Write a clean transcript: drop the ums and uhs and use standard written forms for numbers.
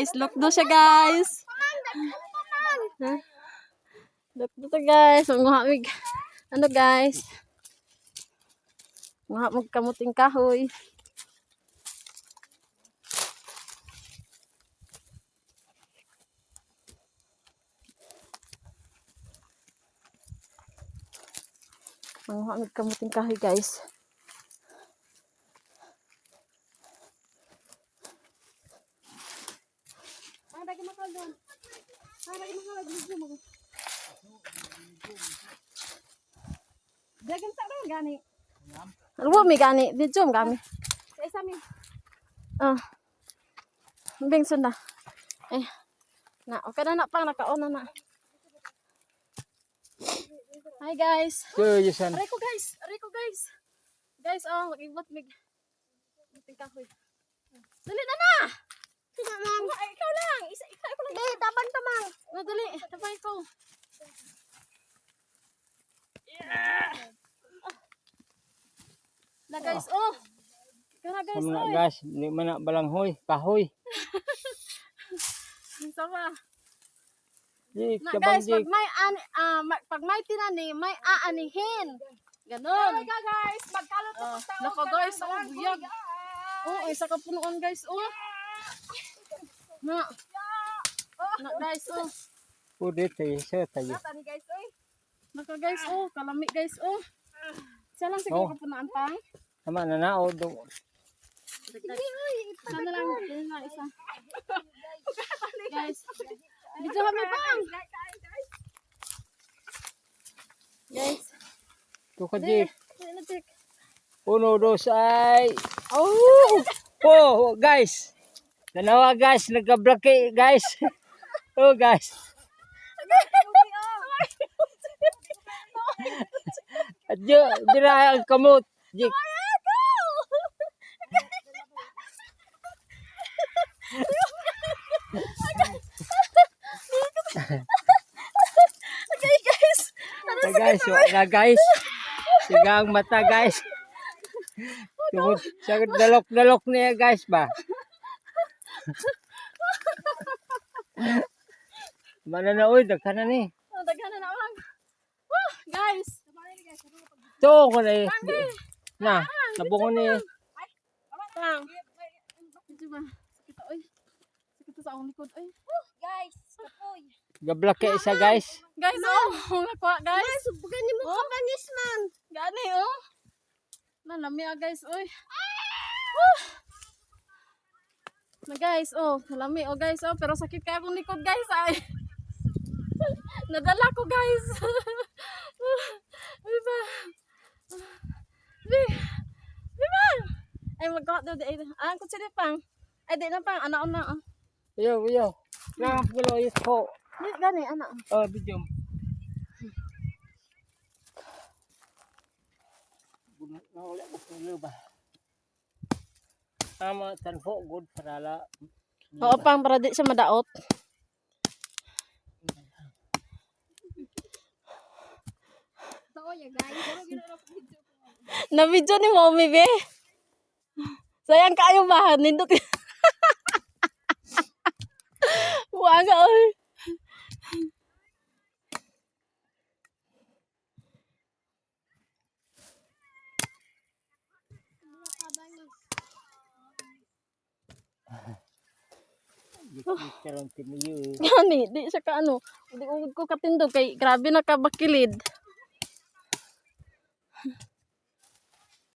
guys. Look do siya guys. Huh? Look do to guys. Mga mig ano guys? Mga magkamuting kahoy. Mga magkamuting kahoy guys. Dagan sa ron gani. Ruwa mi gani, di jom kami. Sa isa mi. Bingsun na. Na, okay na pang nakaon na. Hi guys. Ariko guys. Guys, mag-ibot mig. Tingkahoy. Dali na. Ay, ikaw lang. Ikaw lang. Taban ka mang. Dali, tabay ko. Na guys, Kana guys, mga guys, di man balanghoy, kahoy. Sama. Di Na guys, pag may tinani, may aanihin. Ganon. Talaga guys, magkalot sa tao. Naka guys, buyag. Isa ka punuan guys, Na guys, Pwede tayo, tayo. Tani guys, oy. Naka guys, kalami guys, Isa lang siguro ka punaan pang. Tama na na, Sana lang, yun na isa. Guys, video kami pang. Guys, ito ka, Jik. Jik. 1, 2, ay. Oh, guys. Dalawa guys, nagka-blocky guys. Guys. Adyo, dira ang kamot. Jik. Okay guys. Guys. Sigang mata guys. Tungod sa dalok niya guys ba. Mana na oy, daghan na ni. Daghan na naman. Guys. To ko na. Na, nabungon ni. Pang. Ito ba? Sakit oy. Sakit sa akong likod oy. Guys, kapoy. Gablaki isa guys. Guys, nakuha guys. Subugan ni mo kabanis man. Gani Nalami guys oy. Na guys, nalami guys, pero sakit kaya akong likod guys ay. Nadala ko guys. Viva. Viva. Ay magkuha daw di. Ang kutsi di pang. Ay di na pang anak na. Yo. Nga pulo ito. Di gani anak. Video. Wala ko pulo ba. Tama tanfo good para la. Oo pang para di siya madaot. Na video ni Mommy be. Sayang kayo ba nindot. Waga oy. Karon tiniyo. Gani, di siya ka di ko katindog kay grabe na ka bakilid.